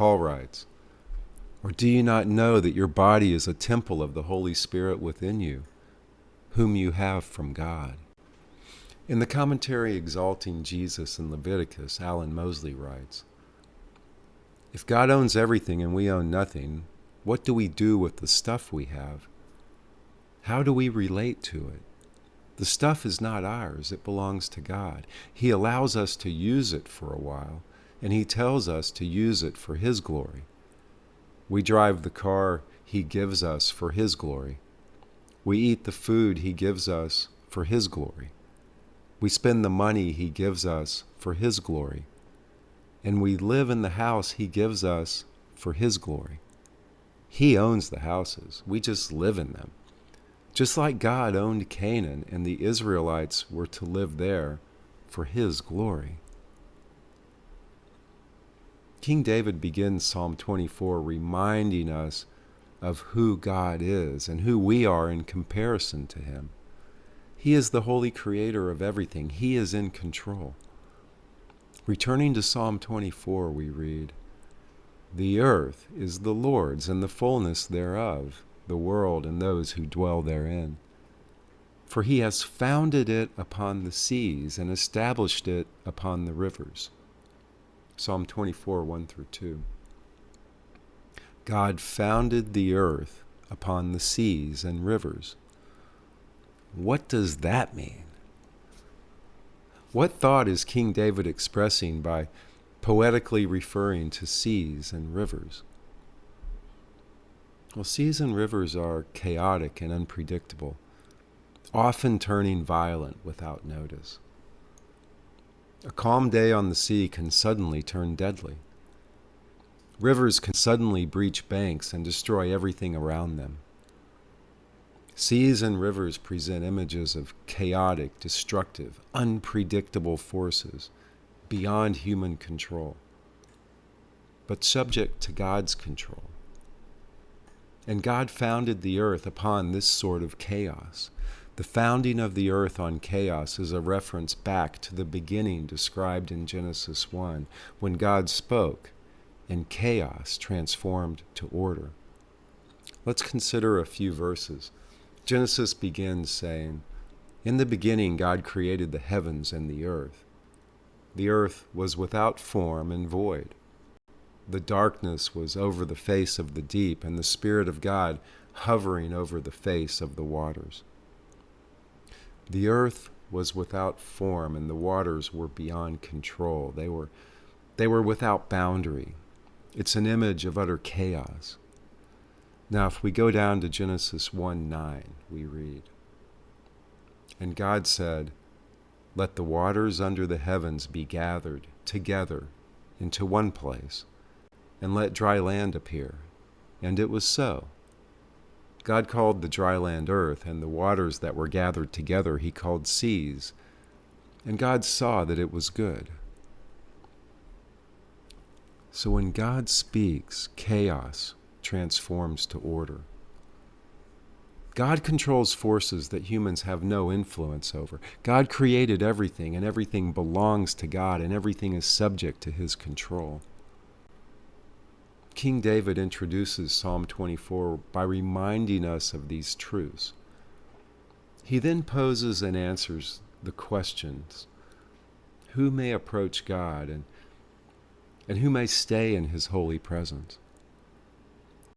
Paul writes, "Or do you not know that your body is a temple of the Holy Spirit within you, whom you have from God?" In the commentary exalting Jesus in Leviticus, Alan Mosley writes, "If God owns everything and we own nothing, what do we do with the stuff we have? How do we relate to it? The stuff is not ours, it belongs to God. He allows us to use it for a while, and He tells us to use it for His glory. We drive the car He gives us for His glory. We eat the food He gives us for His glory. We spend the money He gives us for His glory. And we live in the house He gives us for His glory. He owns the houses. We just live in them. Just like God owned Canaan and the Israelites were to live there for His glory." King David begins Psalm 24 reminding us of who God is and who we are in comparison to Him. He is the holy creator of everything. He is in control. Returning to Psalm 24, we read, "The earth is the Lord's and the fullness thereof, the world and those who dwell therein. For He has founded it upon the seas and established it upon the rivers." Psalm 24, 1-2. God founded the earth upon the seas and rivers. What does that mean? What thought is King David expressing by poetically referring to seas and rivers? Well, seas and rivers are chaotic and unpredictable, often turning violent without notice. A calm day on the sea can suddenly turn deadly. Rivers can suddenly breach banks and destroy everything around them. Seas and rivers present images of chaotic, destructive, unpredictable forces beyond human control, but subject to God's control. And God founded the earth upon this sort of chaos. The founding of the earth on chaos is a reference back to the beginning described in Genesis 1, when God spoke and chaos transformed to order. Let's consider a few verses. Genesis begins saying, "In the beginning God created the heavens and the earth. The earth was without form and void. The darkness was over the face of the deep, and the Spirit of God hovering over the face of the waters." The earth was without form, and the waters were beyond control. They were without boundary. It's an image of utter chaos. Now, if we go down to Genesis 1:9, we read, "And God said, Let the waters under the heavens be gathered together into one place, and let dry land appear. And it was so. God called the dry land earth, and the waters that were gathered together He called seas. And God saw that it was good." So when God speaks, chaos transforms to order. God controls forces that humans have no influence over. God created everything, and everything belongs to God, and everything is subject to His control. King David introduces Psalm 24 by reminding us of these truths. He then poses and answers the questions: who may approach God, and who may stay in His holy presence?